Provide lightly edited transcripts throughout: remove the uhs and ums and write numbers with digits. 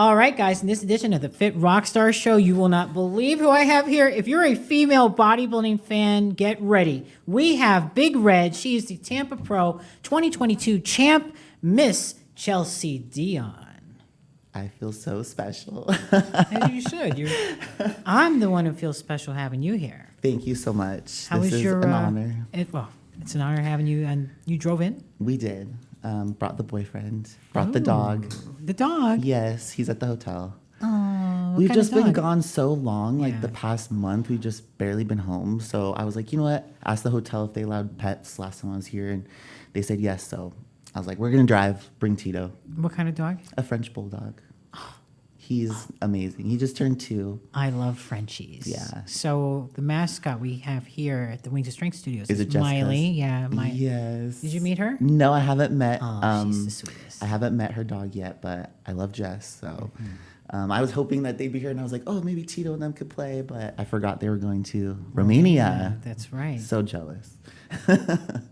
All right, guys, in this edition of the Fit Rockstar Show, you will not believe who I have here. If you're a female bodybuilding fan, get ready. We have Big Red. She is the Tampa Pro 2022 champ, Miss Chelsea Dion. I feel so special. As you should. I'm the one who feels special having you here. Thank you so much. This is an honor. It's an honor having you. And you drove in? We did. Brought the boyfriend. Brought the dog. The dog? Yes, he's at the hotel. Oh, We've just been gone so long. Like the past month, we've just barely been home. So I was like, you know what? Asked the hotel if they allowed pets last time I was here, and they said yes. So I was like, we're gonna drive. Bring Tito. What kind of dog? A French bulldog. He's amazing. He just turned 2. I love Frenchies. Yeah. So the mascot we have here at the Wings of Strength Studios is it Jessica's? Miley. Yeah, Miley. Yes. Did you meet her? No, I haven't met. Oh, she's the sweetest. I haven't met her dog yet, but I love Jess. So I was hoping that they'd be here, and I was like, oh, maybe Tito and them could play, but I forgot they were going to Romania. Yeah, that's right. So jealous.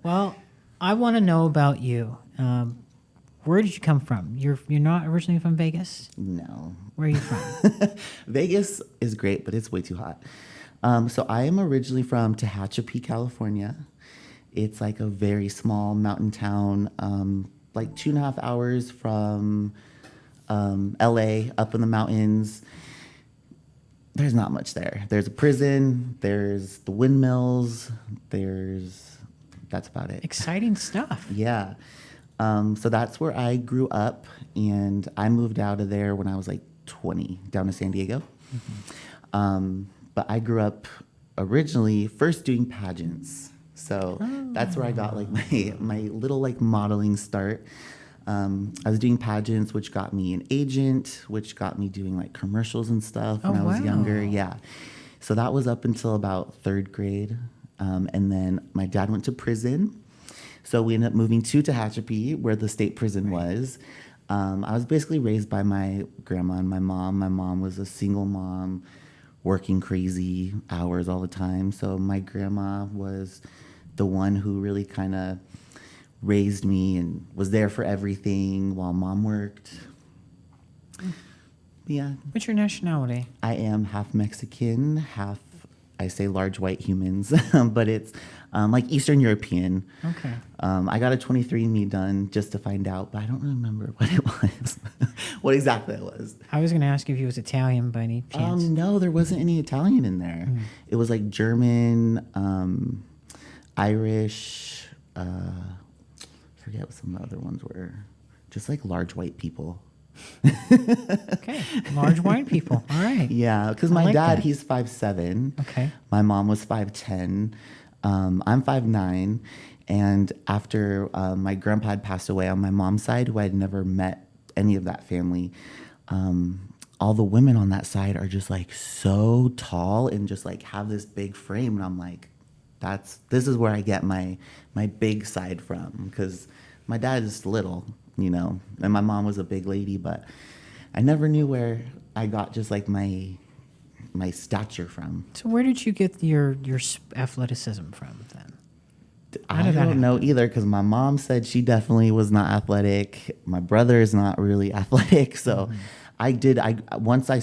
Well, I want to know about you. Where did you come from? You're not originally from Vegas? No. Where are you from? Vegas is great, but it's way too hot. So I am originally from Tehachapi, California. It's like a very small mountain town, like 2.5 hours from LA, up in the mountains. There's not much there. There's a prison, there's the windmills, that's about it. Exciting stuff. Yeah. So that's where I grew up, and I moved out of there when I was like 20, down to San Diego. But I grew up originally first doing pageants. So that's where I got like my little like modeling start. I was doing pageants, which got me an agent, which got me doing like commercials and stuff when I was younger. Yeah. So that was up until about 3rd grade. And then my dad went to prison. So we ended up moving to Tehachapi, where the state prison was. I was basically raised by my grandma and my mom. My mom was a single mom, working crazy hours all the time. So my grandma was the one who really kind of raised me and was there for everything while mom worked. Yeah. What's your nationality? I am half Mexican, half, I say large white humans, but it's like Eastern European. Okay. I got a 23andMe done just to find out, but I don't remember what it was, what exactly it was. I was going to ask you if he was Italian by any chance. No, there wasn't any Italian in there. It was like German, Irish, I forget what some of the other ones were. Just like large white people. Okay, large white people. All right. Yeah, because my dad, he's 5'7". Okay. My mom was 5'10". I'm 5'9". And after my grandpa had passed away on my mom's side, who I had never met any of that family, all the women on that side are just like so tall and just like have this big frame. And I'm like, this is where I get my big side from, because my dad is little, you know, and my mom was a big lady, but I never knew where I got just like my stature from. So where did you get your athleticism from then? I don't know either, because my mom said she definitely was not athletic. My brother is not really athletic. So once we moved to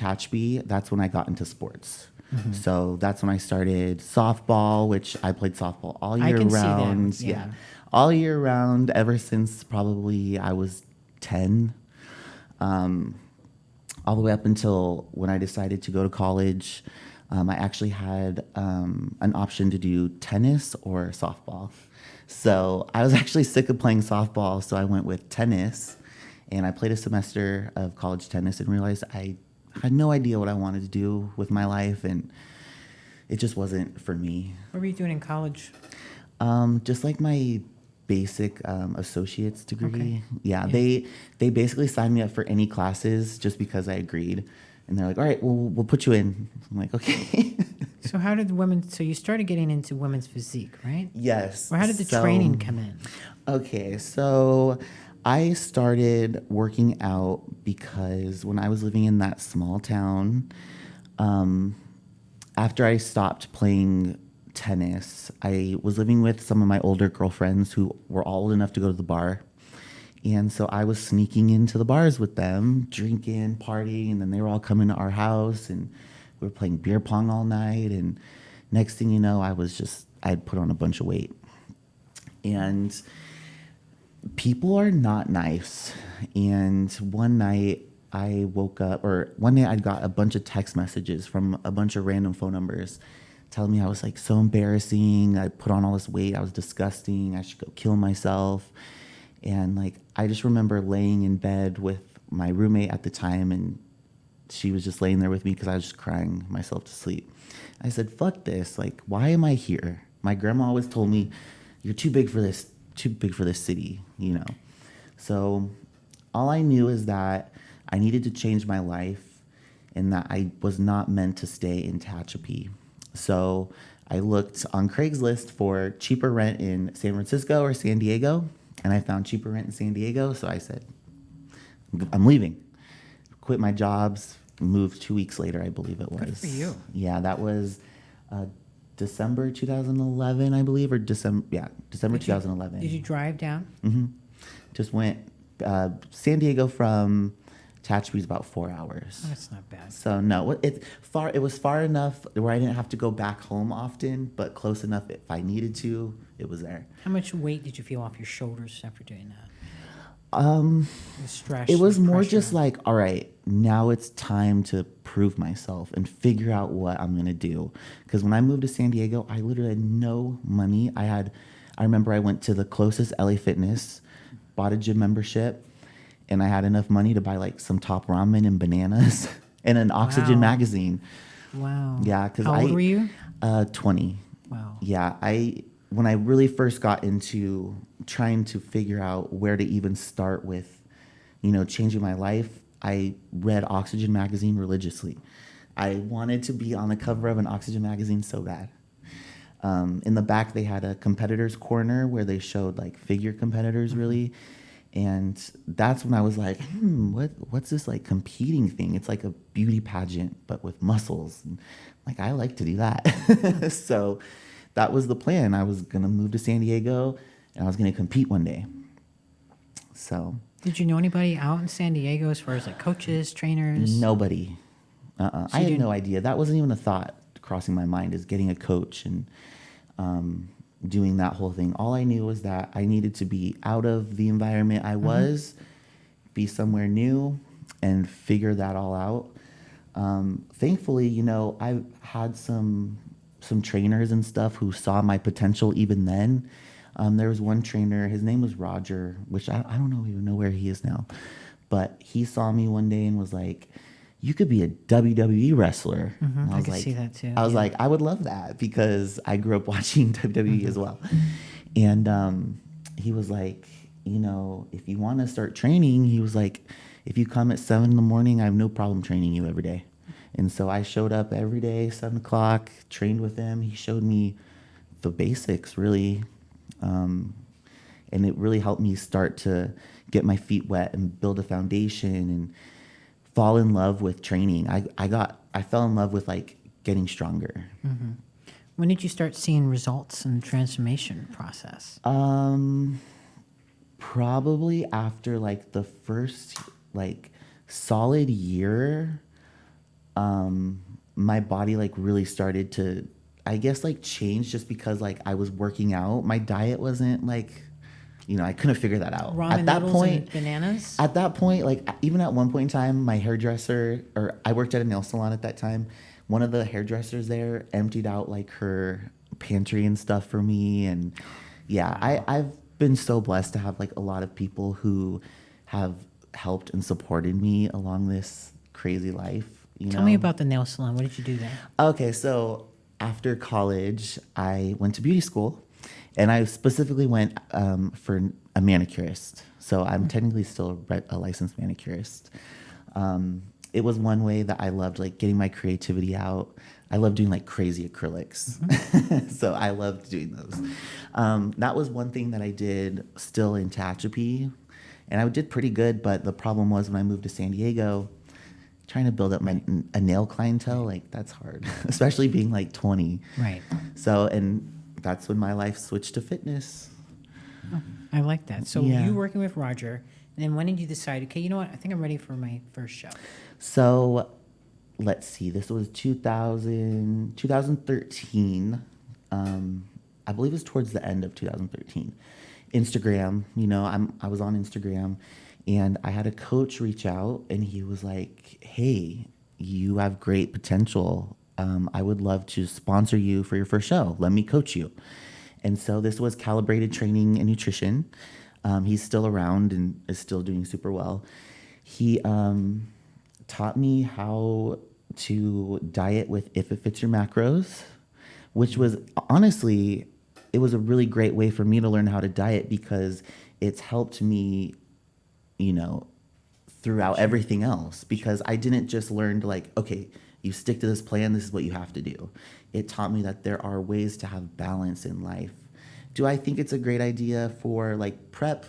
Tehachapi, that's when I got into sports. So that's when I started softball, which I played softball all year round. See that. Yeah. All year round, ever since probably I was 10. All the way up until when I decided to go to college. I actually had an option to do tennis or softball. So I was actually sick of playing softball, so I went with tennis. And I played a semester of college tennis and realized I had no idea what I wanted to do with my life, and it just wasn't for me. What were you doing in college? Just like my basic associate's degree. Okay. Yeah, they basically signed me up for any classes just because I agreed. And they're like, all right, we'll put you in. I'm like, okay. So you started getting into women's physique, right? Yes. Or how did the training come in? Okay, so I started working out because when I was living in that small town, after I stopped playing tennis, I was living with some of my older girlfriends who were all old enough to go to the bar. And so I was sneaking into the bars with them, drinking, partying, and then they were all coming to our house, and we were playing beer pong all night. And next thing you know, I had put on a bunch of weight. And people are not nice. And one night I woke up, or one day I got a bunch of text messages from a bunch of random phone numbers telling me I was like so embarrassing. I put on all this weight. I was disgusting. I should go kill myself. And like, I just remember laying in bed with my roommate at the time, and she was just laying there with me because I was just crying myself to sleep. I said, fuck this. Like, why am I here? My grandma always told me, you're too big for this city, you know? So all I knew is that I needed to change my life and that I was not meant to stay in Tehachapi. So I looked on Craigslist for cheaper rent in San Francisco or San Diego, and I found cheaper rent in San Diego. So I said, I'm leaving. Quit my jobs, moved 2 weeks later, I believe it was. Good for you. Yeah, that was December 2011, I believe, or December 2011. Did you drive down? Mm-hmm. Just went, San Diego from Tehachapi is about 4 hours. Oh, that's not bad. So no, it was far enough where I didn't have to go back home often, but close enough if I needed to, it was there. How much weight did you feel off your shoulders after doing that? The stress, It was the more pressure. just like, all right, now it's time to prove myself and figure out what I'm going to do. Because when I moved to San Diego, I literally had no money. I remember I went to the closest LA Fitness, bought a gym membership, and I had enough money to buy like some Top Ramen and bananas and an Oxygen Wow. magazine. Wow. Yeah, because How old were you? 20. Wow. Yeah, when I really first got into trying to figure out where to even start with, changing my life, I read Oxygen magazine religiously. I wanted to be on the cover of an Oxygen magazine so bad. In the back, they had a competitors corner where they showed like figure competitors really. And that's when I was like, what's this like competing thing? It's like a beauty pageant, but with muscles. And, like, I like to do that. So that was the plan. I was going to move to San Diego and I was going to compete one day. So. Did you know anybody out in San Diego as far as like coaches, trainers? Nobody. So I had no idea. That wasn't even a thought crossing my mind, is getting a coach and doing that whole thing. All I knew was that I needed to be out of the environment I was, be somewhere new, and figure that all out. Thankfully, I've had some trainers and stuff who saw my potential even then. There was one trainer, his name was Roger, which I don't even know where he is now, but he saw me one day and was like, you could be a WWE wrestler. I could see that too. I was like, I would love that because I grew up watching WWE as well. And he was like, if you want to start training, he was like, if you come at 7 a.m, I have no problem training you every day. And so I showed up every day, 7 o'clock, trained with him. He showed me the basics, really. And it really helped me start to get my feet wet and build a foundation and fall in love with training. I fell in love with like getting stronger. When did you start seeing results in the transformation process? Probably after like the first like solid year, my body like really started to, I guess, like change just because like I was working out. My diet wasn't like, I couldn't figure that out. Ramen At that noodles point, and bananas? At that point, like even at one point in time, my hairdresser, or I worked at a nail salon at that time, one of the hairdressers there emptied out like her pantry and stuff for me. And yeah, I've been so blessed to have like a lot of people who have helped and supported me along this crazy life. Tell me about the nail salon. What did you do there? Okay, so after college, I went to beauty school. And I specifically went for a manicurist. So I'm technically still a licensed manicurist. It was one way that I loved, like, getting my creativity out. I love doing, like, crazy acrylics. So I loved doing those. That was one thing that I did still in Tehachapi. And I did pretty good, but the problem was when I moved to San Diego, trying to build up a nail clientele, like, that's hard. Especially being, like, 20. Right. So, and that's when my life switched to fitness. I like that. So Yeah. you working with Roger, and then when did you decide, okay, you know what? I think I'm ready for my first show. So let's see. This was 2013. I believe it was towards the end of 2013. Instagram, I was on Instagram, and I had a coach reach out, and he was like, "Hey, you have great potential. I would love to sponsor you for your first show. Let me coach you." And so this was Calibrated Training and Nutrition. He's still around and is still doing super well. He taught me how to diet with If It Fits Your Macros, which was honestly, it was a really great way for me to learn how to diet because it's helped me, throughout everything else, because I didn't just learn to okay, you stick to this plan, this is what you have to do. It taught me that there are ways to have balance in life. Do I think it's a great idea for prep?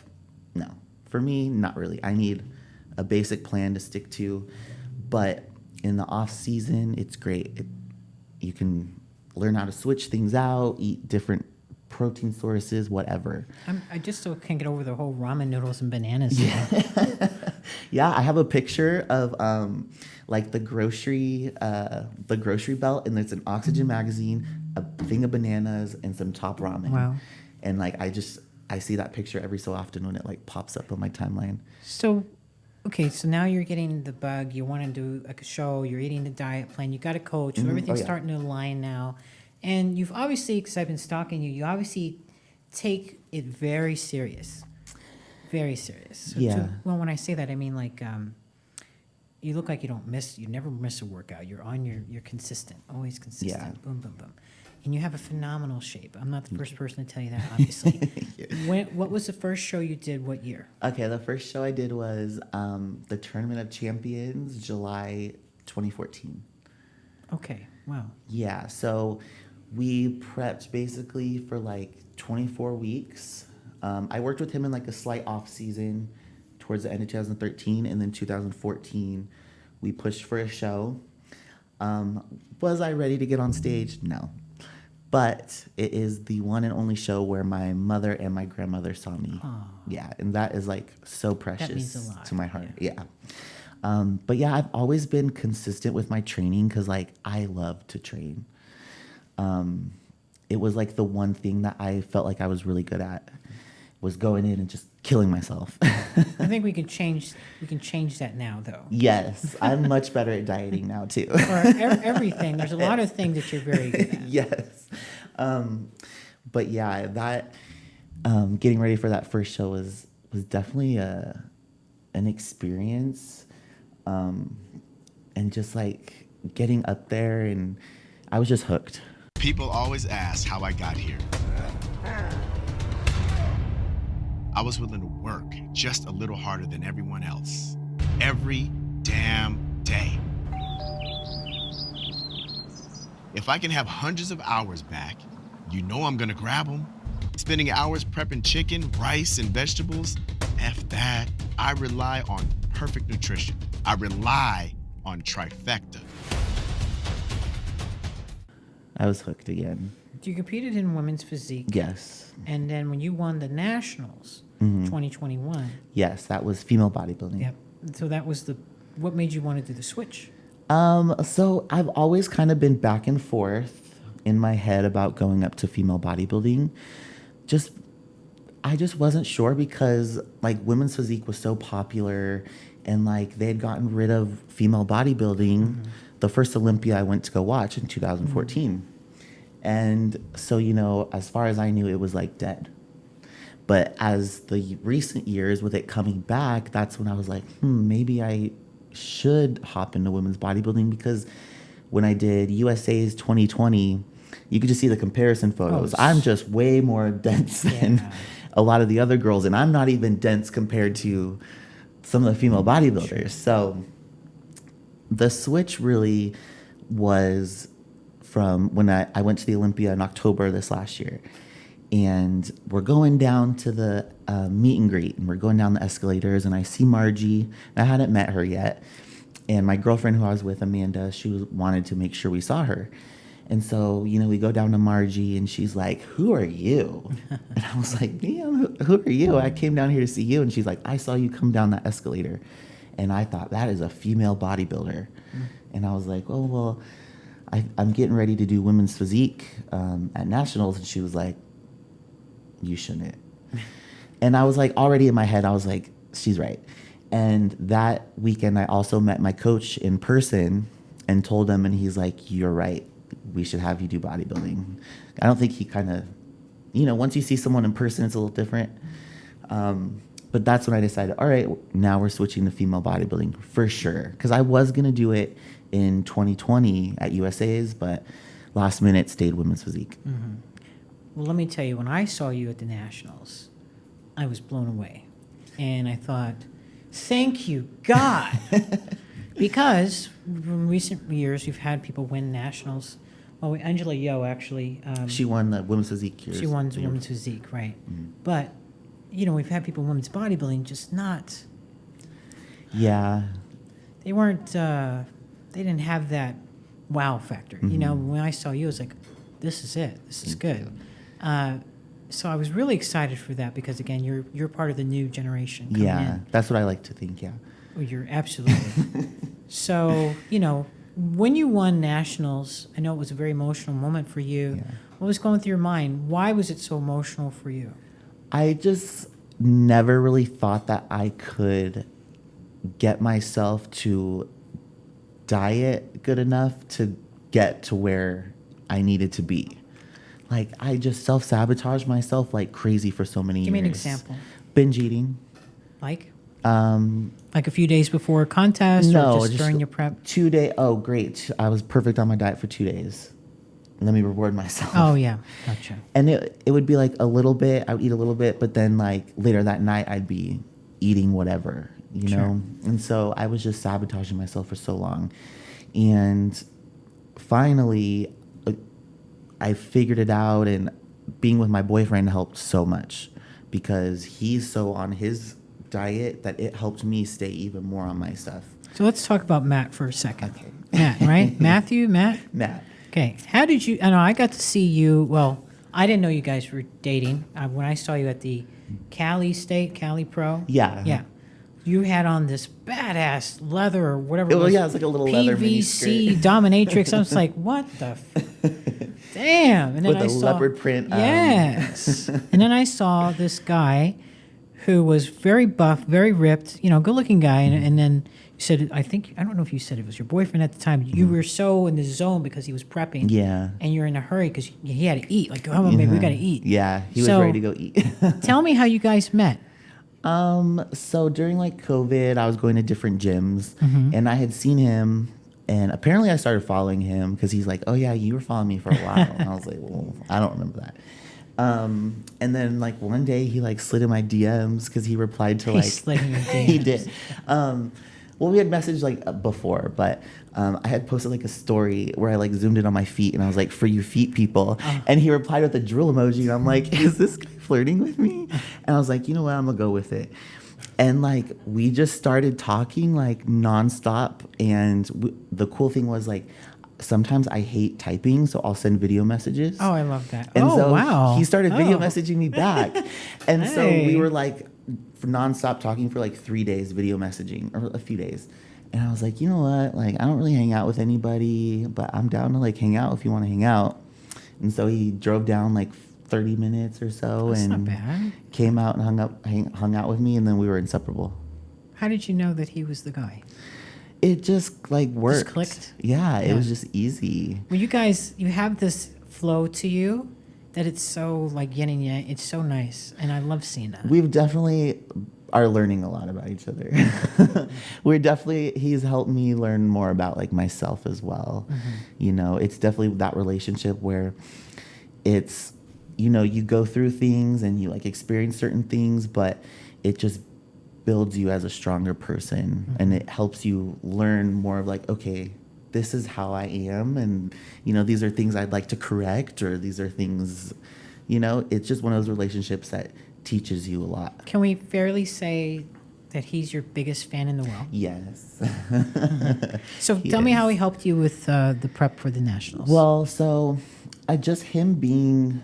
No. For me, not really. I need a basic plan to stick to, but in the off season, it's great. You can learn how to switch things out, eat different protein sources, whatever. I just still can't get over the whole ramen noodles and bananas. Yeah, I have a picture of the grocery belt, and there's an Oxygen magazine, a thing of bananas, and some top ramen. Wow. And I see that picture every so often when it pops up on my timeline. So, okay, so now you're getting the bug. You want to do a show. You're eating the diet plan. You got a coach. So everything's starting to align now. And you've obviously, because I've been stalking you, you obviously take it very serious. Very serious. So Yeah. Well, when I say that, I mean you look like you never miss a workout. You're consistent, always consistent. Yeah. Boom, boom, boom. And you have a phenomenal shape. I'm not the first person to tell you that, obviously. What was the first show you did? What year? Okay, the first show I did was the Tournament of Champions, July 2014. Okay, wow. Yeah, so we prepped basically for 24 weeks. I worked with him in a slight off season towards the end of 2013, and then 2014 we pushed for a show. Was I ready to get on stage? No. But it is the one and only show where my mother and my grandmother saw me. Aww. Yeah, and that is so precious That means a lot. to my heart. Yeah. But yeah, I've always been consistent with my training because I love to train. It was the one thing that I felt I was really good at, was going in and just killing myself. I think we can change that now, though. Yes, I'm much better at dieting now too. Or everything. There's a lot of things that you're very good at. Yes. But yeah, that getting ready for that first show was definitely an experience. And just getting up there, and I was just hooked. People always ask how I got here. I was willing to work just a little harder than everyone else. Every damn day. If I can have hundreds of hours back, I'm gonna grab them. Spending hours prepping chicken, rice, and vegetables, F that. I rely on perfect nutrition. I rely on trifecta. I was hooked again. You competed in women's physique. Yes. And then when you won the nationals, 2021. Yes, that was female bodybuilding. Yep. So that was what made you want to do the switch? So I've always kind of been back and forth in my head about going up to female bodybuilding. I just wasn't sure because women's physique was so popular, and they had gotten rid of female bodybuilding. The first Olympia I went to go watch in 2014. And so, as far as I knew, it was dead. But as the recent years with it coming back, that's when I was maybe I should hop into women's bodybuilding, because when I did USA's 2020, you could just see the comparison photos. I'm just way more dense than a lot of the other girls, and I'm not even dense compared to some of the female bodybuilders. So the switch really was from when I went to the Olympia in October this last year. And we're going down to the meet and greet, and we're going down the escalators, and I see Margie, and I hadn't met her yet. And my girlfriend who I was with, Amanda, she wanted to make sure we saw her. And so, you know, we go down to Margie and she's like, who are you? And I was like, Dion, who are you? I came down here to see you. And she's like, I saw you come down that escalator. And I thought, that is a female bodybuilder. And I was like, oh, well, I'm getting ready to do women's physique at nationals. And she was like, you shouldn't. And I was like, already in my head, I was like, she's right. And that weekend, I also met my coach in person and told him, and he's like, you're right. We should have you do bodybuilding. I don't think he kind of, you know, once you see someone in person, it's a little different. But that's when I decided, all right, now we're switching to female bodybuilding for sure. Because I was going to do it in 2020 at USA's, but last minute stayed women's physique. Mm-hmm. Well, let me tell you, when I saw you at the Nationals, I was blown away. And I thought, thank you, God. Because in recent years, you've had people win Nationals. Well, Angela Yo, actually. She won the women's physique. She won the women's physique, right. Mm-hmm. But, you know, we've had people in women's bodybuilding, just not. Yeah. They weren't, they didn't have that wow factor. Mm-hmm. You know, when I saw you, I was like, this is it. This is good. So I was really excited for that because, again, you're part of the new generation coming in. That's what I like to think, yeah. Well, you're absolutely. So, you know, when you won Nationals, I know it was a very emotional moment for you. Yeah. What was going through your mind? Why was it so emotional for you? I just never really thought that I could get myself to diet good enough to get to where I needed to be. Like, I just self-sabotaged myself like crazy for so many years. Give me an example. Binge eating. Like? Like a few days before a contest or just during your prep? 2 days. Oh, great. I was perfect on my diet for 2 days. Let me reward myself. Oh, yeah. Gotcha. And it would be like a little bit. I would eat a little bit, but then like later that night, I'd be eating whatever, you know? And so I was just sabotaging myself for so long. And finally, I figured it out, and being with my boyfriend helped so much because he's so on his diet that it helped me stay even more on my stuff. So let's talk about Matt for a second. Okay. Matt, right? Matt. Okay. How did you, I know I got to see you, well, I didn't know you guys were dating. When I saw you at the Cali Pro. Yeah. Yeah. You had on this badass leather or whatever it was. Yeah, it's like a little leather mini PVC skirt. dominatrix. I was like, what the damn. And then with a leopard print. Yes. And then I saw this guy who was very buff, very ripped, you know, good looking guy. And then you said, I don't know if you said it was your boyfriend at the time. You were so in the zone because he was prepping. Yeah. And you're in a hurry because he had to eat. Like, come on, baby, we got to eat. Yeah, he was ready to go eat. Tell me how you guys met. So during like COVID, I was going to different gyms and I had seen him, and apparently I started following him because he's like, oh yeah, you were following me for a while. And I was like, well, I don't remember that. And then like one day he like slid in my DMs because he replied to like, he slid in your DMs. He did. Well, we had messaged like before, but I had posted like a story where I like zoomed in on my feet and I was like, for you feet people. And he replied with a drill emoji. And I'm like, is this guy flirting with me? And I was like, you know what? I'm going to go with it. And like, we just started talking like nonstop. And the cool thing was like, sometimes I hate typing, so I'll send video messages. Oh, I love that. And so wow. He started video messaging me back. And so we were like nonstop talking for like 3 days, video messaging, or a few days. And I was like, you know what? Like, I don't really hang out with anybody, but I'm down to like hang out if you want to hang out. And so he drove down like 30 minutes or so. That's and not bad. Came out and hung out with me, and then we were inseparable. How did you know that he was the guy? It just like worked. Just clicked? Yeah, it was just easy. Well, you guys, you have this flow to you that it's so like yin and yang. It's so nice, and I love seeing that. We've definitely are learning a lot about each other. He's helped me learn more about like myself as well. You know, it's definitely that relationship where it's, you know, you go through things and you like experience certain things, but it just builds you as a stronger person, and it helps you learn more of like, okay, this is how I am, and you know, these are things I'd like to correct, or these are things, you know, it's just one of those relationships that teaches you a lot. Can we fairly say that he's your biggest fan in the world? Yes. So tell me how he helped you with the prep for the nationals. Well, so just him being,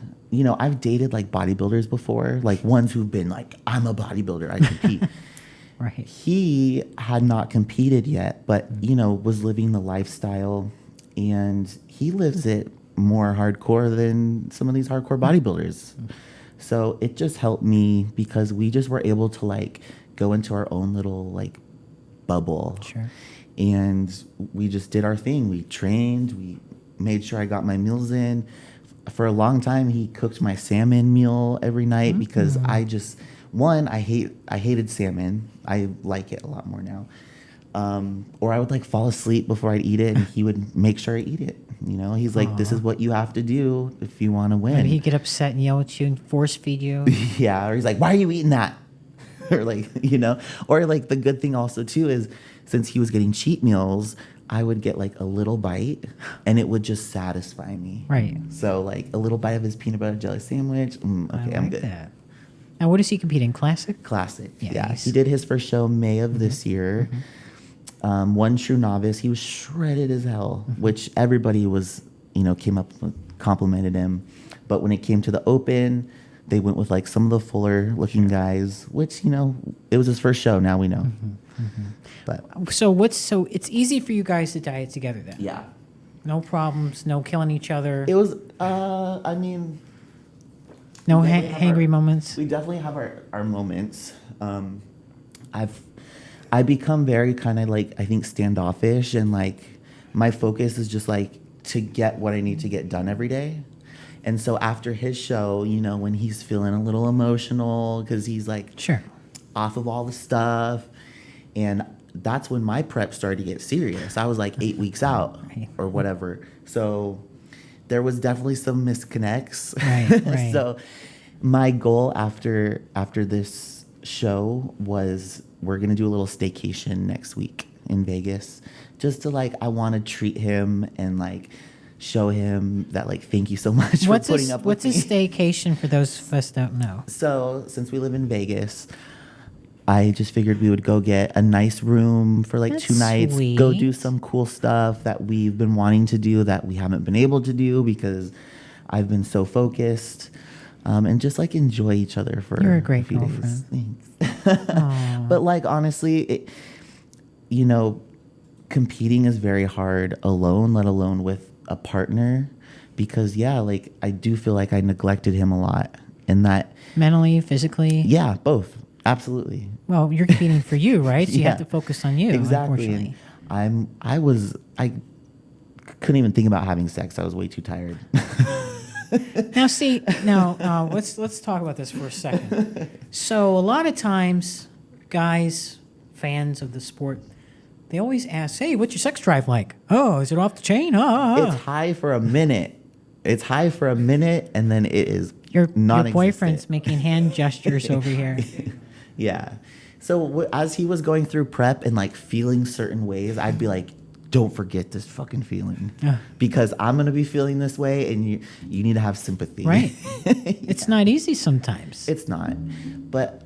I've dated like bodybuilders before, like ones who've been like, I'm a bodybuilder, I compete. Right. He had not competed yet, but, was living the lifestyle, and he lives it more hardcore than some of these hardcore bodybuilders. So it just helped me because we just were able to like go into our own little like bubble. Sure. And we just did our thing. We trained, we made sure I got my meals in. For a long time, he cooked my salmon meal every night because I just, I hated salmon. I like it a lot more now. Or I would like fall asleep before I'd eat it, and he would make sure I eat it. He's like, this is what you have to do if you want to win. Did he get upset and yell at you and force feed you? Yeah. Or he's like, why are you eating that? Or like, or like the good thing also too is since he was getting cheat meals, I would get like a little bite and it would just satisfy me. Right. So like a little bite of his peanut butter jelly sandwich. Okay, I'm good. That. Now, what does he compete in? Classic? Classic. Yeah, Yeah. He did his first show May of this year. One true novice. He was shredded as hell, which everybody was, came up with, complimented him. But when it came to the open, they went with like some of the fuller looking guys, which, it was his first show. Now we know. But So it's easy for you guys to diet together then? yeah, No problems, no killing each other, it was, no definitely have hangry our- moments? we definitely have our moments. I become very kind of like, I think, standoffish, and like my focus is just like to get what I need to get done every day. And so after his show, when he's feeling a little emotional because he's like Sure. off of all the stuff, and that's when my prep started to get serious. I was like 8 weeks out or whatever. So there was definitely some misconnects. Right. So my goal after this show was we're going to do a little staycation next week in Vegas, just to like, I want to treat him and like show him that like, thank you so much for putting up with What's a me. staycation for those of us that don't know? So since we live in Vegas, I just figured we would go get a nice room for like That's 2 nights, go sweet. do some cool stuff that we've been wanting to do that we haven't been able to do because I've been so focused, and just like enjoy each other for You're a great few days. girlfriend. Thanks. Aw. But like, honestly, competing is very hard alone, let alone with a partner, because like I do feel like I neglected him a lot, and that Mentally, physically? both. Absolutely. Well, you're competing for you, right? So you have Yeah. to focus on you, Exactly. unfortunately. And I couldn't even think about having sex. I was way too tired. Now, let's talk about this for a second. So a lot of times, guys, fans of the sport, they always ask, "Hey, what's your sex drive like? Oh, is it off the chain? It's high for a minute. And then it is Your non-existent. boyfriend's making hand gestures over here. Yeah. So as he was going through prep and like feeling certain ways, I'd be like, don't forget this fucking feeling, because I'm going to be feeling this way, and you need to have sympathy. Right. It's not easy sometimes. It's not, but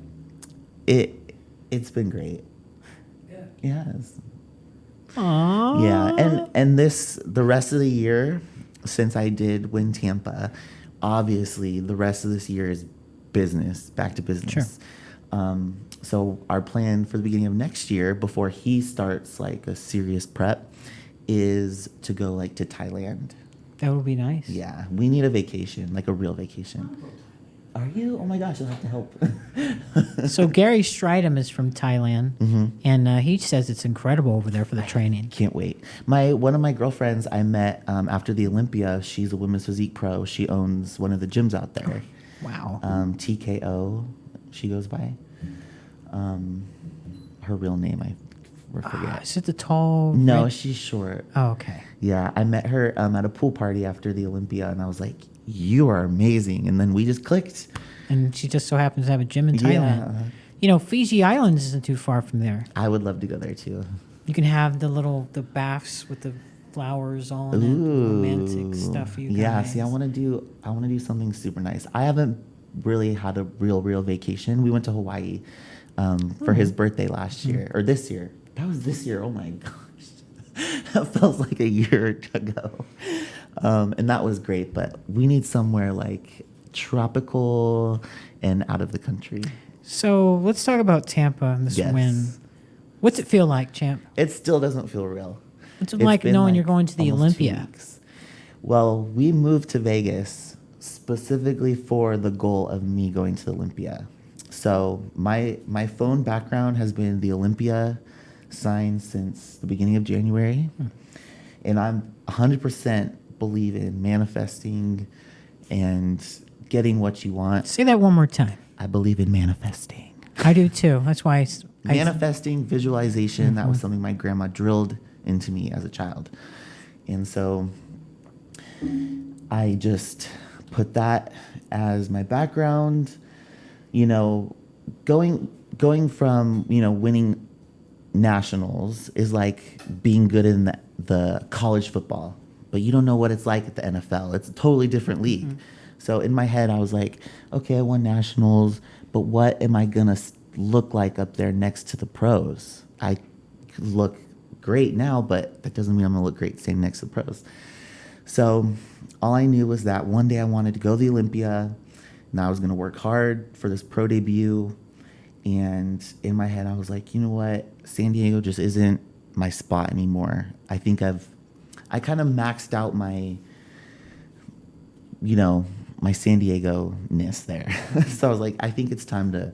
it's been great. Yes. Aww. Yeah. And the rest of the year, since I did win Tampa, obviously the rest of this year is business, back to business. Sure. So our plan for the beginning of next year, before he starts like a serious prep, is to go like to Thailand. That would be nice. Yeah, we need a vacation, like a real vacation. Are you? Oh my gosh, you'll have to help. So Gary Stridham is from Thailand, and he says it's incredible over there for the training. Can't wait. One of my girlfriends I met after the Olympia, she's a women's physique pro. She owns one of the gyms out there. Wow. TKO, she goes by. Her real name, I forget. Is it the tall? No, red- she's short. Oh, okay. Yeah, I met her at a pool party after the Olympia, and I was like, you are amazing. And then we just clicked. And she just so happens to have a gym in Thailand. Yeah. Fiji Islands isn't too far from there. I would love to go there too. You can have the baths with the flowers all in it, romantic stuff. You guys. Yeah, see, I want to do something super nice. I haven't really had a real vacation. We went to Hawaii for his birthday last year or this year. That was this year. Oh my gosh. That feels like a year ago. And that was great, but we need somewhere like tropical and out of the country. So let's talk about Tampa and this Yes. win. What's it feel like, champ? It still doesn't feel real. What's it It's like been, knowing you're going to the almost 2 Olympia? weeks. Well, we moved to Vegas specifically for the goal of me going to the Olympia. So my phone background has been the Olympia sign since the beginning of January. And I'm 100% believe in manifesting and getting what you want. Say that one more time. I believe in manifesting. I do too. That's why Manifesting, visualization, that was something my grandma drilled into me as a child. And so I just put that as my background, you know, going from, you know, winning nationals is like being good in the college football, but you don't know what it's like at the NFL. It's a totally different league. So in my head, I was like, okay, I won nationals, but what am I going to look like up there next to the pros? I look great now, but that doesn't mean I'm going to look great standing next to the pros. So all I knew was that one day I wanted to go to the Olympia, and I was going to work hard for this pro debut. And in my head, I was like, you know what? San Diego just isn't my spot anymore. I think I kind of maxed out my, you know, my San Diego-ness there. So I was like, I think it's time to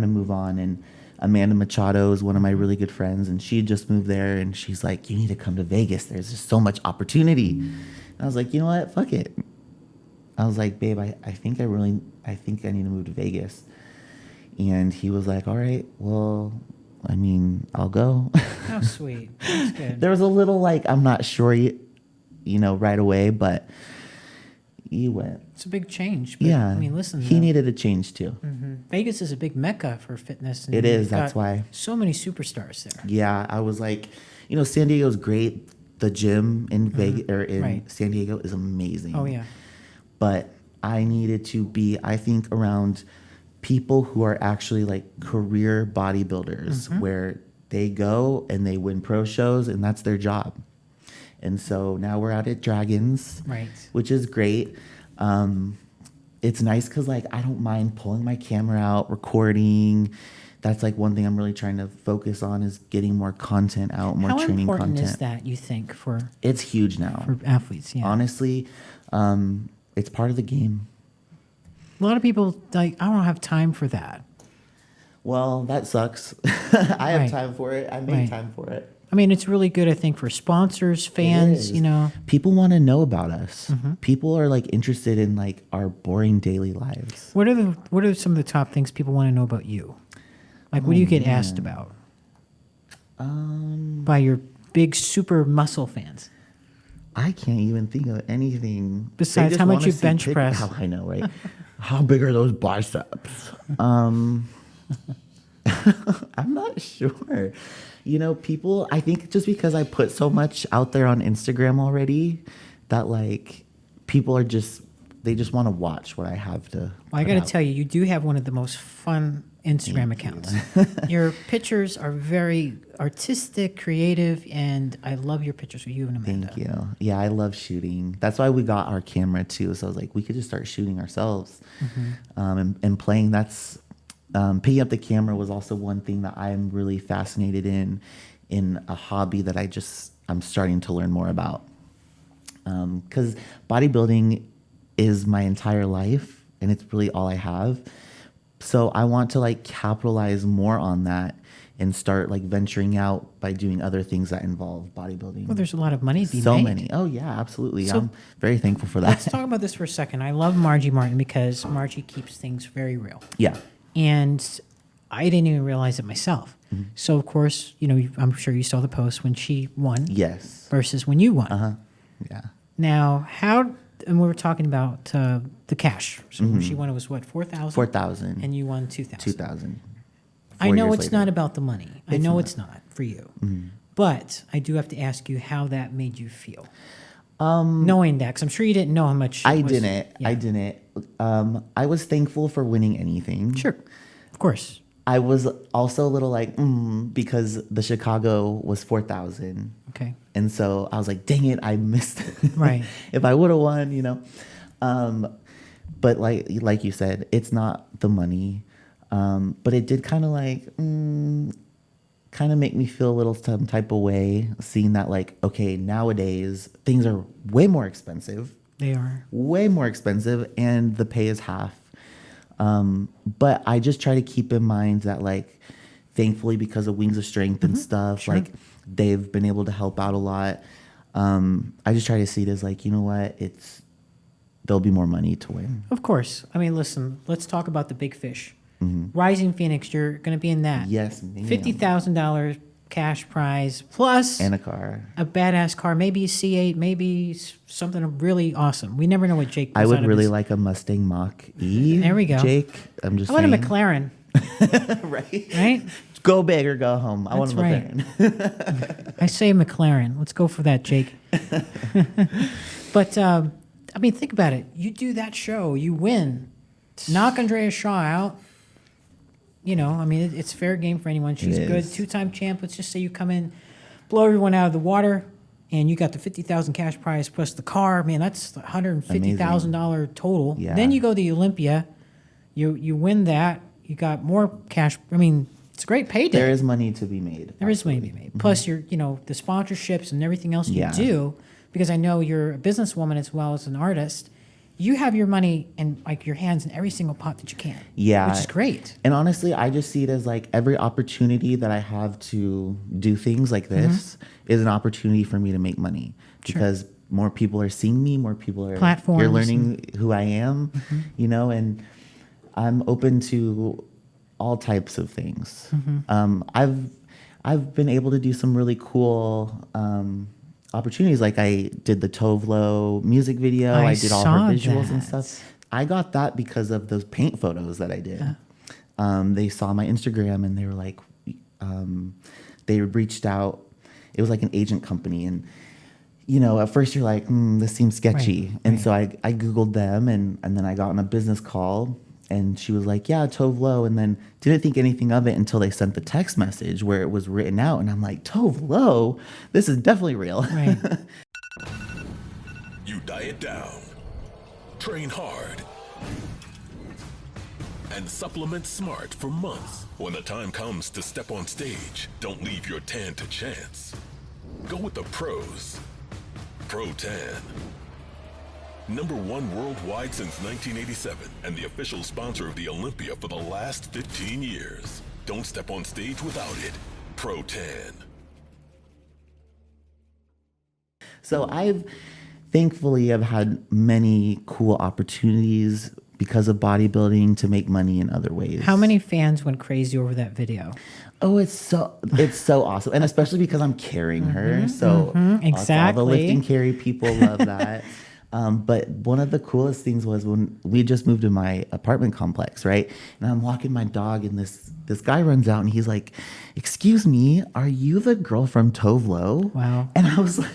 move on. And Amanda Machado is one of my really good friends, and she just moved there, and she's like, you need to come to Vegas. There's just so much opportunity. And I was like, you know what? Fuck it. I was like, babe, I think I need to move to Vegas. And he was like, all right, well, I mean, I'll go. How sweet. That's good. There was a little like, I'm not sure, you know, right away, but he went. It's a big change. But, Yeah. I mean, listen. He needed a change too. Vegas is a big mecca for fitness. And It is, you've that's got why. So many superstars there. Yeah, I was like, you know, San Diego's great. The gym in Vegas or in Right. San Diego is amazing. Oh, yeah. But I needed to be, I think, around people who are actually like career bodybuilders, where they go and they win pro shows and that's their job. And so now we're out at Dragons, Right. which is great. It's nice because like I don't mind pulling my camera out, recording. That's like one thing I'm really trying to focus on is getting more content out, more How training important content. is that, you think, for It's huge now. athletes? Yeah. Honestly, it's part of the game. A lot of people, like, I don't have time for that. Well, that sucks. I have Right. time for it. I make Right. time for it. I mean, it's really good, I think, for sponsors, fans, is. you know. People want to know about us. People are like interested in like our boring daily lives. What are some of the top things people want to know about you? Like, what do you get asked about by your big super muscle fans? I can't even think of anything They Besides just how much wanna you see bench press. How I know, right? How big are those biceps? I'm not sure. You know, people, I think just because I put so much out there on Instagram already that like people are they just want to watch what I have to. Well, I put got to out. tell you, you do have one of the most fun Instagram accounts. Your pictures are very artistic, creative, and I love your pictures with you and Amanda. Thank you. Yeah, I love shooting. That's why we got our camera too. So I was like, we could just start shooting ourselves and playing. Picking up the camera was also one thing that I'm really fascinated in a hobby that I'm starting to learn more about. Because bodybuilding is my entire life and it's really all I have. So I want to like capitalize more on that and start like venturing out by doing other things that involve bodybuilding. Well, there's a lot of money to be So made. many. Oh yeah, absolutely. So I'm very thankful for Let's that. talk about this for a second. I love Margie Martin because Margie keeps things very real. Yeah. And I didn't even realize it myself. So, of course, you know, I'm sure you saw the post when she won Yes. versus when you won. Yeah. Now, and we were talking about the cash. So when she won, it was what, 4,000? 4,000. And you won 2,000. 2,000. I 4 know years it's later. not about the money. I know not. it's not for you. But I do have to ask you how that made you feel. Knowing that, because I'm sure you didn't know how much. I it was- didn't. Yeah. I didn't. I was thankful for winning anything. Sure. Of course. I was also a little like, because the Chicago was 4,000. Okay. And so I was like, dang it, I missed it. Right. If I would have won, you know. But like you said, it's not the money. But it did kind of like, kind of make me feel a little some type of way, seeing that like, okay, nowadays things are way more expensive. They are. Way more expensive, and the pay is half. But I just try to keep in mind that, like, thankfully, because of Wings of Strength and stuff, Sure. like, they've been able to help out a lot. I just try to see it as like, you know what, there'll be more money to win. Of course. I mean, listen, let's talk about the big fish. Rising Phoenix, you're going to be in that. Yes, ma'am. $50,000 cash prize plus And a car. a badass car, maybe a C8, maybe something really awesome. We never know what Jake. I puts would out of really his- like a Mustang Mach-E. There we go. Jake, I'm just I want a saying. McLaren, Right? right? Go big or go home. I want a That's right. McLaren. I say McLaren. Let's go for that, Jake. But I mean, think about it. You do that show, you win, knock Andrea Shaw out. You know, I mean, it's fair game for anyone. She's It good, is. 2-time champ. Let's just say you come in, blow everyone out of the water, and you got the $50,000 cash prize plus the car. Man, that's $150,000 total. Yeah. Then you go to Olympia, you win that. You got more cash. I mean, it's a great payday. There is money to be made. There is money to be made. Plus, the sponsorships and everything else you Yeah. do, because I know you're a businesswoman as well as an artist. You have your money and like your hands in every single pot that you can. Yeah. Which is great. And honestly, I just see it as like every opportunity that I have to do things like this is an opportunity for me to make money, because more people are seeing me, more people are Platforms you're learning who I am, you know, and I'm open to all types of things. I've been able to do some really cool opportunities. Like I did the Tovlo music video. I did all her saw visuals and that. stuff. I got that because of those paint photos that I did. They saw my Instagram and they were like, they reached out. It was like an agent company. And, you know, at first you're like, this seems sketchy. Right, And right. so I Googled them and then I got on a business call. And she was like, yeah, Tovlo. And then didn't think anything of it until they sent the text message where it was written out. And I'm like, Tovlo? This is definitely real. Right. You diet down, train hard, and supplement smart for months. When the time comes to step on stage, don't leave your tan to chance. Go with the pros. Pro Tan. #1 worldwide since 1987 and the official sponsor of the Olympia for the last 15 years. Don't step on stage without it. Pro Tan. So thankfully I've had many cool opportunities because of bodybuilding to make money in other ways. How many fans went crazy over that video? Oh, it's so awesome. And especially because I'm carrying her. So all the Exactly. lifting carry people love that. But one of the coolest things was when we just moved to my apartment complex, right? And I'm walking my dog and this guy runs out and he's like, "Excuse me, are you the girl from Tovlo?" Wow. And I was like,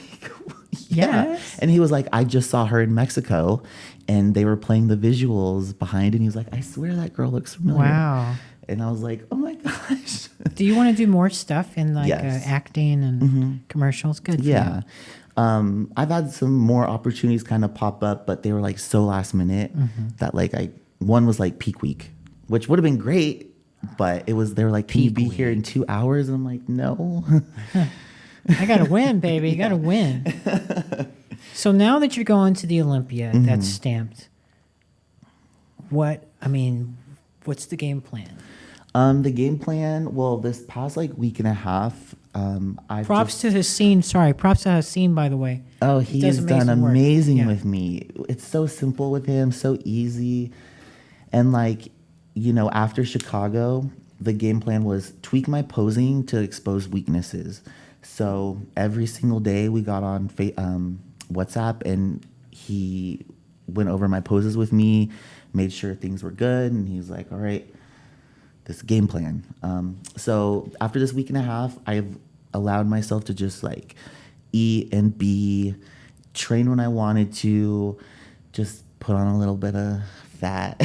yeah. Yes. And he was like, "I just saw her in Mexico and they were playing the visuals behind." And he was like, "I swear that girl looks familiar." Wow. And I was like, "Oh my gosh." Do you want to do more stuff in like Yes. acting and commercials? Good. For Yeah. you. I've had some more opportunities kind of pop up, but they were like so last minute that like one was like peak week, which would have been great, but they were like, "Can you be here in 2 hours?" And I'm like, "No." I got to win, baby. You got to win. So now that you're going to the Olympia, that's stamped. What's the game plan? The game plan, well, this past like week and a half, Props to Hassan, by the way. Oh, He he does has done amazing work. amazing Yeah. with me. It's so simple with him, so easy. And like, you know, after Chicago, the game plan was tweak my posing to expose weaknesses. So every single day we got on WhatsApp and he went over my poses with me, made sure things were good. And he's like, "All right, this game plan." So after this week and a half, I've allowed myself to just like eat and be, train when I wanted to, just put on a little bit of fat,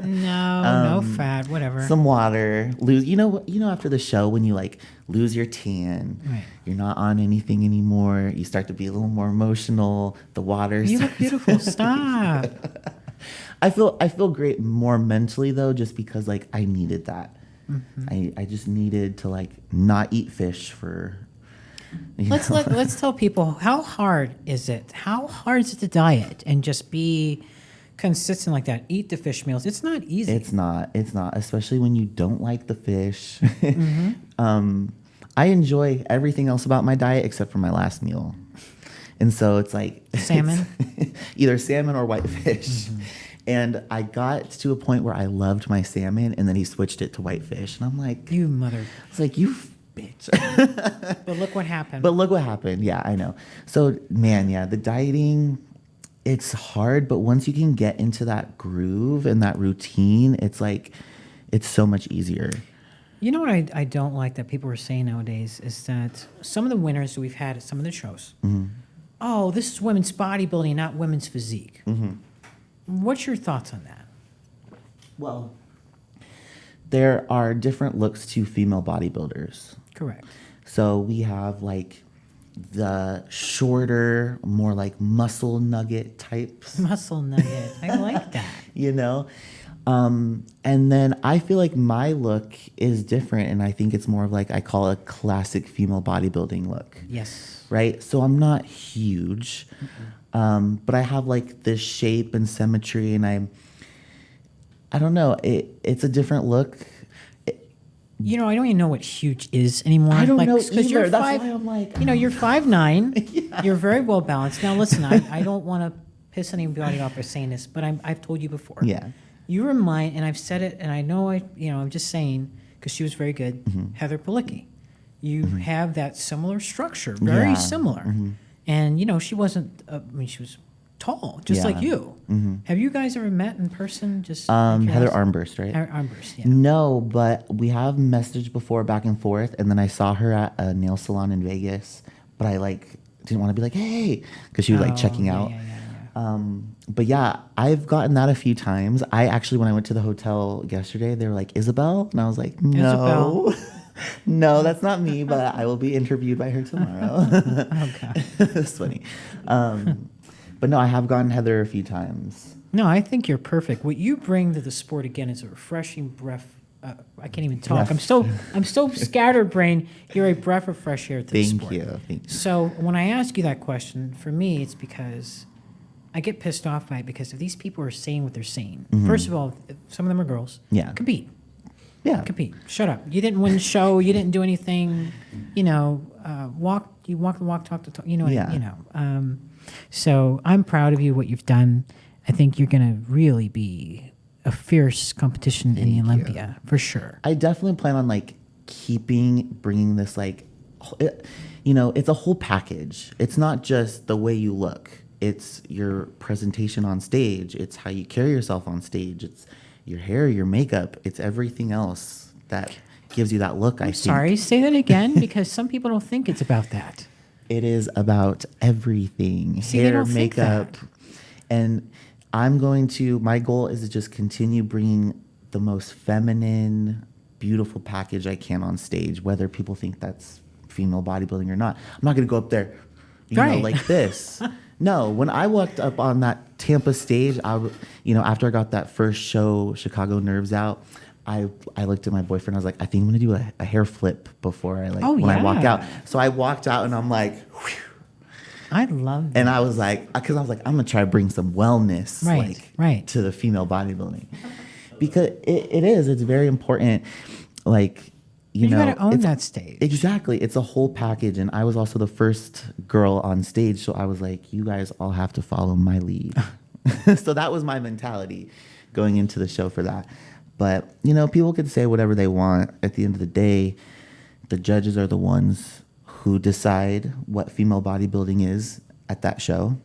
No fat, whatever. some water, lose. After the show when you like lose your tan, Right. you're not on anything anymore. You start to be a little more emotional. The water. You look starts- beautiful. Stop. I feel great more mentally though, just because like I needed that. I just needed to like not eat fish for. Let's tell people, how hard is it? How hard is it to diet and just be consistent like that? Eat the fish meals. It's not easy. It's not, especially when you don't like the fish. I enjoy everything else about my diet except for my last meal. And so it's like Salmon? either salmon or white fish. And I got to a point where I loved my salmon, and then he switched it to white fish. And I'm like, You mother. it's like, you bitch. But look what happened. But look what happened. Yeah, I know. So, man, yeah, the dieting, it's hard. But once you can get into that groove and that routine, it's like, it's so much easier. You know what I don't like that people are saying nowadays is that some of the winners that we've had at some of the shows, oh, this is women's bodybuilding, not women's physique. What's your thoughts on that? Well, there are different looks to female bodybuilders. Correct. So we have like the shorter, more like muscle nugget types, Muscle nugget. I like that. you know? And then I feel like my look is different, and I think it's more of like, I call it a classic female bodybuilding look. Yes. Right? So I'm not huge, but I have like this shape and symmetry, and I don't know, it's a different look. You know, I don't even know what huge is anymore. I don't know 'cause either. You're That's five, why I'm like, you know, you're 5'9". You're very well balanced. Now, listen, I don't want to piss anybody off by saying this, but I've told you before. Yeah. You remind, and I've said it, and I know I'm just saying because she was very good. Heather Palicki. You have that similar structure, very Yeah. similar, and you know she wasn't. She was tall, just like Yeah. you. Have you guys ever met in person? Just out of Heather curiosity? Armburst, right? Armburst, yeah. No, but we have messaged before back and forth, and then I saw her at a nail salon in Vegas, but I like didn't want to be like, hey, because she was like checking out. Yeah. But yeah, I've gotten that a few times. I actually, when I went to the hotel yesterday, they were like, Isabel? And I was like, no. No, that's not me, but I will be interviewed by her tomorrow. Okay. That's funny. But no, I have gotten Heather a few times. No, I think you're perfect. What you bring to the sport again is a refreshing breath. I can't even talk. Breath. I'm so scatterbrained. You're a breath of fresh air to the Thank sport. you. Thank you. So when I ask you that question, for me, it's because I get pissed off by it because if these people are saying what they're saying, first of all, some of them are girls. Yeah. Compete. Yeah. Compete. Shut up. You didn't win the show. You didn't do anything. You know, walk the walk, talk the talk. You know what Yeah. you know. So I'm proud of you, what you've done. I think you're going to really be a fierce competition in the Olympia, for sure. I definitely plan on like bringing this like, it's a whole package. It's not just the way you look. It's your presentation on stage. It's how you carry yourself on stage. It's your hair, your makeup. It's everything else that gives you that look, I think. Sorry, say that again, because some people don't think it's about that. It is about everything. See, they hair, don't think makeup. that. And my goal is to just continue bringing the most feminine, beautiful package I can on stage, whether people think that's female bodybuilding or not. I'm not going to go up there, Right. like this. No, when I walked up on that Tampa stage, after I got that first show, Chicago Nerves Out, I looked at my boyfriend. I was like, I think I'm gonna do a hair flip before I I walk out. So I walked out and I'm like, whew. I love that. And I was like, because I was like, I'm gonna try to bring some wellness, Right. to the female bodybuilding, because it's very important. Like, you got to own it's- that stage. Exactly. It's a whole package. And I was also the first girl on stage. So I was like, you guys all have to follow my lead. So that was my mentality going into the show for that. But, people could say whatever they want. At the end of the day, the judges are the ones who decide what female bodybuilding is at that show.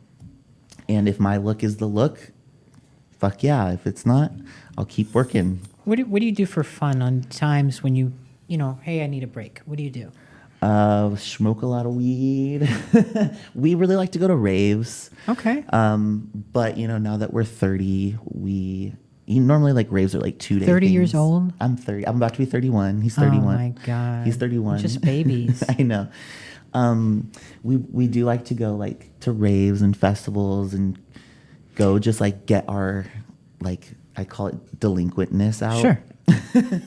And if my look is the look, fuck yeah. If it's not, I'll keep working. What do you do for fun on times when you know, hey, I need a break? What do you do? Smoke a lot of weed. We really like to go to raves. Okay. But now that we're 30, normally like raves are like 2 days. 30 years old? I'm 30. I'm about to be 31. He's 31. Oh my God. He's 31. Just babies. I know. We do like to go like to raves and festivals and go just like get our, like, I call it delinquentness out. Sure.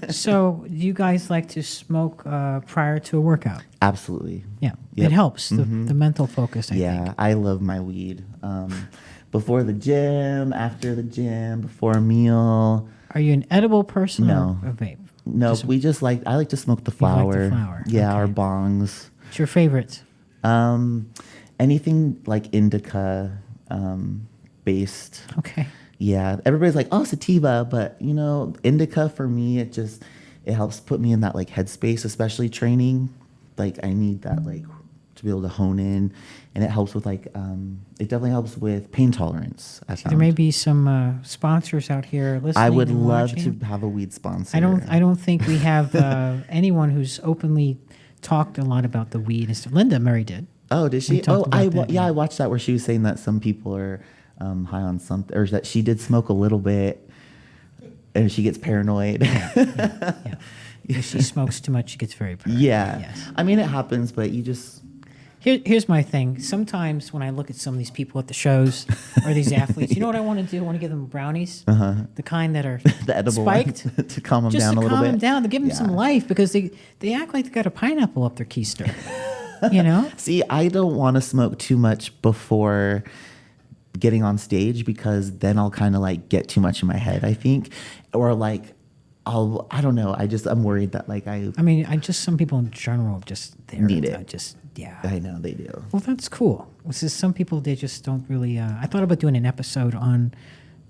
So you guys like to smoke prior to a workout? Absolutely. Yeah. Yep. It helps the mental focus, I think. Yeah, I love my weed. Before the gym, after the gym, before a meal. Are you an edible person No. or a vape? No, I like to smoke the You flower. like the flower. Yeah, Okay. our bongs. What's your favorite? Anything like indica based. Okay. Yeah, everybody's like, oh, sativa, but indica for me, it helps put me in that like headspace, especially training. Like I need that like to be able to hone in, and it helps with like it definitely helps with pain tolerance. There may be some sponsors out here listening. I would and love watching. to have a weed sponsor. I don't think we have anyone who's openly talked a lot about the weed and stuff. Linda Murray did. Oh, did We she? talked about that, I watched that where she was saying that some people are high on something, or that she did smoke a little bit, and she gets paranoid. Yeah. If she smokes too much, she gets very paranoid. Yeah. Yes. I mean, it happens, but you just. Here's my thing. Sometimes when I look at some of these people at the shows or these athletes, you know what I want to do? I want to give them brownies, the kind that are The edible spiked, ones to calm them just down to a little calm bit. them down, to give them some life, because they act like they got a pineapple up their keister. You know? See, I don't want to smoke too much before getting on stage, because then I'll kind of like get too much in my head, I think, or like I don't know. I'm worried that like I mean, some people in general just Need it. Yeah. I know they do. Well, that's cool. Some people, they just don't really. I thought about doing an episode on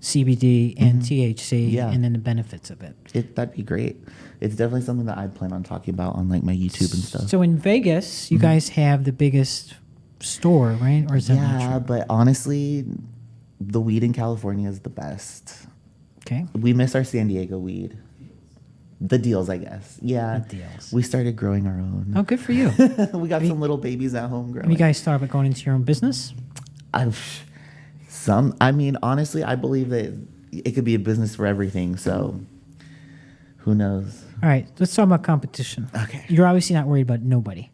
CBD and THC Yeah. and then the benefits of it. That'd be great. It's definitely something that I'd plan on talking about on like my YouTube and stuff. So in Vegas, you guys have the biggest store, right? Or is that not Yeah, true? but honestly, the weed in California is the best. Okay. We miss our San Diego weed. The deals, I guess. Yeah. The deals. We started growing our own. Oh, good for you. We got some little babies at home growing. Have you guys thought about going into your own business? I mean, honestly, I believe that it could be a business for everything. So who knows? All right, let's talk about competition. Okay. You're obviously not worried about nobody.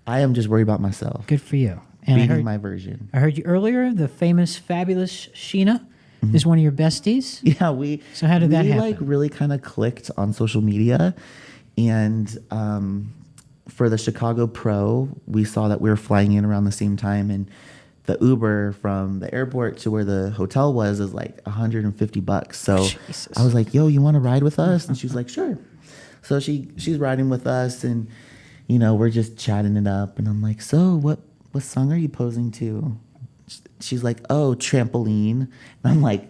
I am just worried about myself. Good for you. And Beating my version. I heard you earlier, the famous, fabulous Sheena is one of your besties. Yeah, So how did that happen? like really kind of clicked on social media, and for the Chicago Pro, we saw that we were flying in around the same time, and the Uber from the airport to where the hotel was is like $150. So Jesus. I was like, "Yo, you want to ride with us?" And she was like, "Sure." So she's riding with us, and we're just chatting it up, and I'm like, "So what song are you posing to?" She's like, "Oh, Trampoline." And I'm like,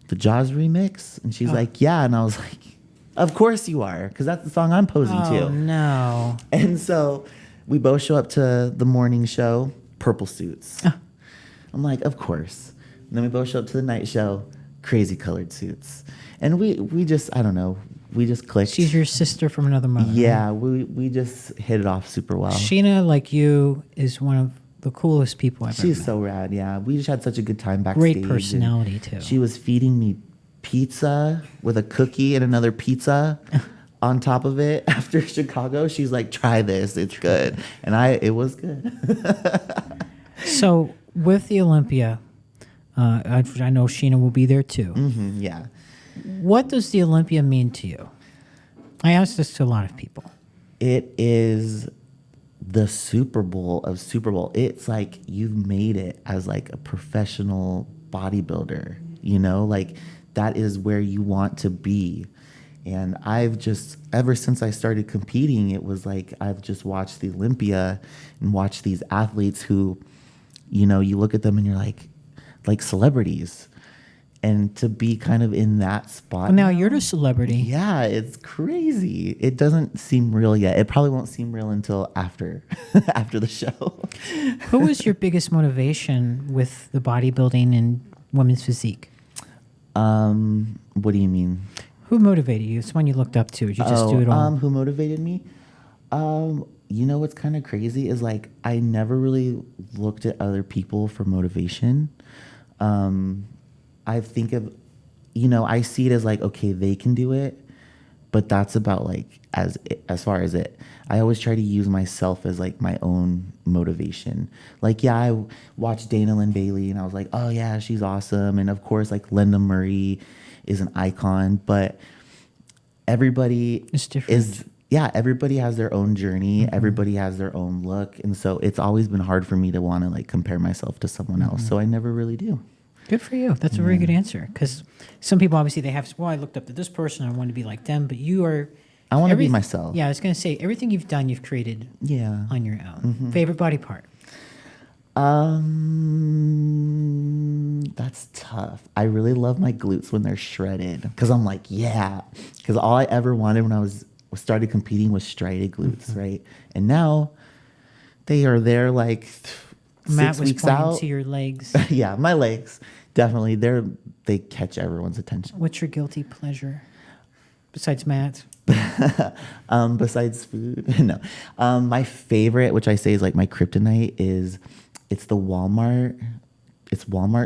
"The Jaws remix?" And she's like, "Yeah." And I was like, "Of course you are, because that's the song I'm posing Oh, to." no. And so we both show up to the morning show, purple suits. I'm like, "Of course." And then we both show up to the night show, crazy colored suits. And we just, I don't know, we just clicked. She's your sister from another mother. Yeah, we just hit it off super well. Sheena, like you, is one of the coolest people I've ever She's met. so rad, yeah. We just had such a good time backstage. Great personality, too. She was feeding me pizza with a cookie and another pizza on top of it after Chicago. She's like, "Try this, it's good." And it was good. So with the Olympia, I know Sheena will be there too. Yeah. What does the Olympia mean to you? I ask this to a lot of people. It is the Super Bowl of Super Bowl. It's like you've made it as like a professional bodybuilder, like that is where you want to be. And I've just, ever since I started competing, it was like I've just watched the Olympia and watched these athletes who, you look at them and you're like celebrities. And to be kind of in that spot. Well, now you're the celebrity. Yeah, it's crazy. It doesn't seem real yet. It probably won't seem real until after the show. Who was your biggest motivation with the bodybuilding and women's physique? What do you mean? Who motivated you? Someone you looked up to? Did you just do it all? Who motivated me? you know what's kind of crazy is like I never really looked at other people for motivation. I think of, I see it as like, okay, they can do it, but that's about like as far as it. I always try to use myself as like my own motivation. Like, yeah, I watched Dana Lynn Bailey and I was like, oh yeah, she's awesome. And of course, like Linda Murray is an icon, but everybody It's different. everybody has their own journey. Everybody has their own look. And so it's always been hard for me to want to like compare myself to someone else. So I never really do. Good for you. That's a very good answer. Because some people obviously they have, well, I looked up to this person, I want to be like them, but you are. I want to be myself. Yeah, I was going to say, everything you've done, you've created on your own. Favorite body part? That's tough. I really love my glutes when they're shredded because I'm like, yeah. Because all I ever wanted when I started competing was striated glutes, right? And now they are there like Matt 6 was weeks pointing out. to your legs. Yeah, my legs definitely. They catch everyone's attention. What's your guilty pleasure besides Matt? Besides food, no. My favorite, which I say is like my kryptonite, it's Walmart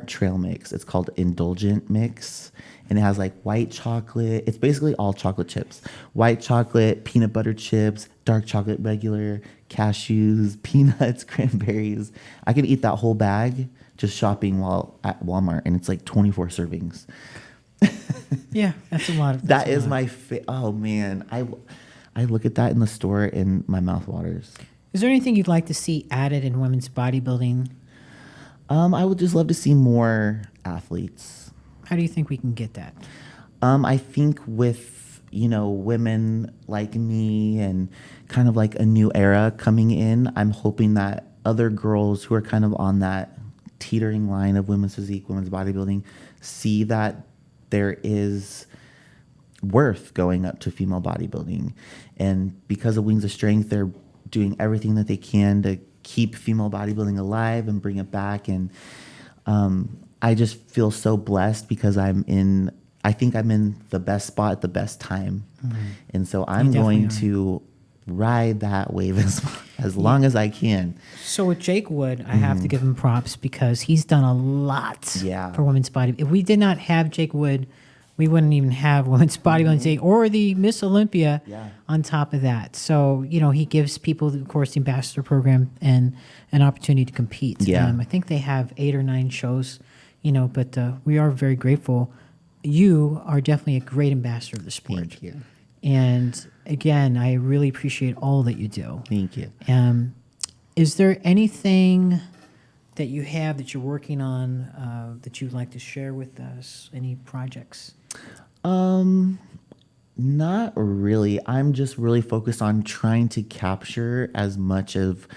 trail mix. It's called Indulgent Mix, and it has like white chocolate. It's basically all chocolate chips: white chocolate, peanut butter chips, dark chocolate, regular, cashews, peanuts, cranberries. I could eat that whole bag just shopping while at Walmart, and it's like 24 servings. Yeah, that's a lot. That is my oh man, I look at that in the store and my mouth waters. Is there anything you'd like to see added in women's bodybuilding? I would just love to see more athletes. How do you think we can get that? I think with women like me and kind of like a new era coming in, I'm hoping that other girls who are kind of on that teetering line of women's physique, women's bodybuilding, see that there is worth going up to female bodybuilding. And because of Wings of Strength, they're doing everything that they can to keep female bodybuilding alive and bring it back. And I just feel so blessed because I think I'm in the best spot at the best time. And so I'm going to ride that wave as long as I can. So with Jake Wood, I have to give him props because he's done a lot for women's body. If we did not have Jake Wood, we wouldn't even have women's bodybuilding today or the Miss Olympia on top of that. So, he gives people, of course, the ambassador program and an opportunity to compete. Yeah. I think they have 8 or 9 shows, but we are very grateful. You are definitely a great ambassador of the sport. Thank you. And again, I really appreciate all that you do. Thank you. Is there anything that you have that you're working on that you'd like to share with us? Any projects? Not really. I'm just really focused on trying to capture as much of,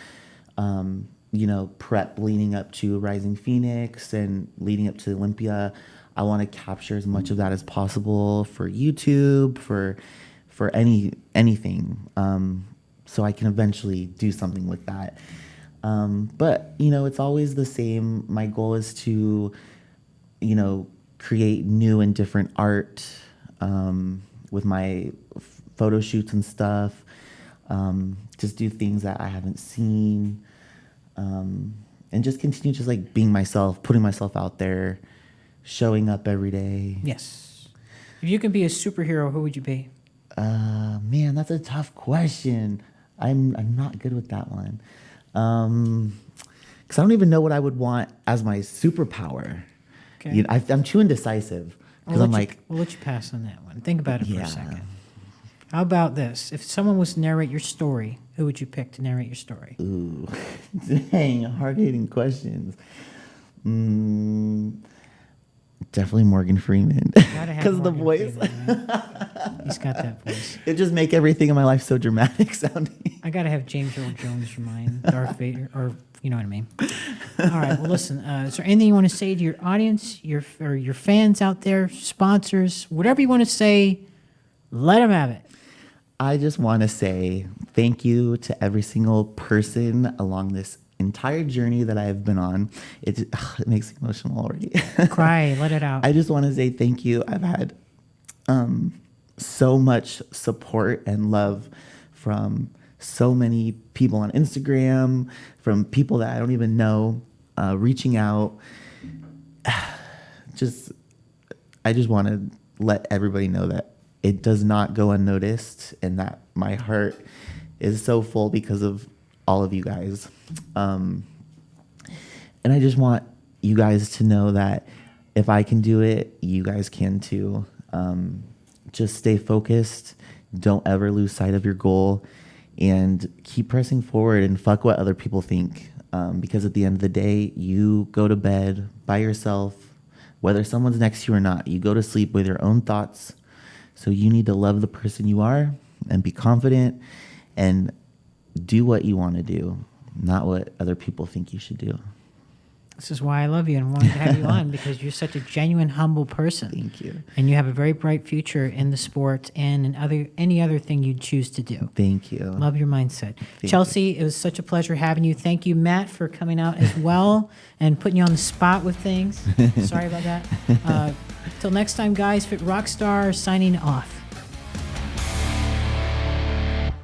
prep leading up to Rising Phoenix and leading up to Olympia. I want to capture as much of that as possible for YouTube, for anything, so I can eventually do something with that. But it's always the same. My goal is to, create new and different art with my photo shoots and stuff. Just do things that I haven't seen, and just continue just like being myself, putting myself out there, showing up every day. Yes. If you could be a superhero, who would you be? Man, that's a tough question. I'm not good with that one. Because I don't even know what I would want as my superpower. Okay. I'm too indecisive. Because we'll let you pass on that one. Think about it for a second. How about this? If someone was to narrate your story, who would you pick to narrate your story? Ooh, dang, hard-hitting questions. Definitely Morgan Freeman. Because of the voice. He's got that voice. It just make everything in my life so dramatic sounding. I got to have James Earl Jones remind Darth Vader, or you know what I mean. All right. Well, listen. Is there anything you want to say to your audience, your fans out there, sponsors, whatever you want to say? Let them have it. I just want to say thank you to every single person along this entire journey that I have been on. It makes me emotional already. Cry, let it out. I just want to say thank you. I've had so much support and love from so many people on Instagram, from people that I don't even know, reaching out. I just want to let everybody know that it does not go unnoticed, and that my heart is so full because of all of you guys. And I just want you guys to know that if I can do it, you guys can too. Just stay focused. Don't ever lose sight of your goal, and keep pressing forward, and fuck what other people think. Because at the end of the day, you go to bed by yourself, whether someone's next to you or not. You go to sleep with your own thoughts. So you need to love the person you are and be confident and do what you want to do, not what other people think you should do. This is why I love you and wanted to have you on, because you're such a genuine, humble person. Thank you. And you have a very bright future in the sport and in any other thing you choose to do. Thank you. Love your mindset. Thank Chelsea, it was such a pleasure having you. Thank you, Matt, for coming out as well and putting you on the spot with things. Sorry about that. Till next time, guys, Fit Rockstar signing off.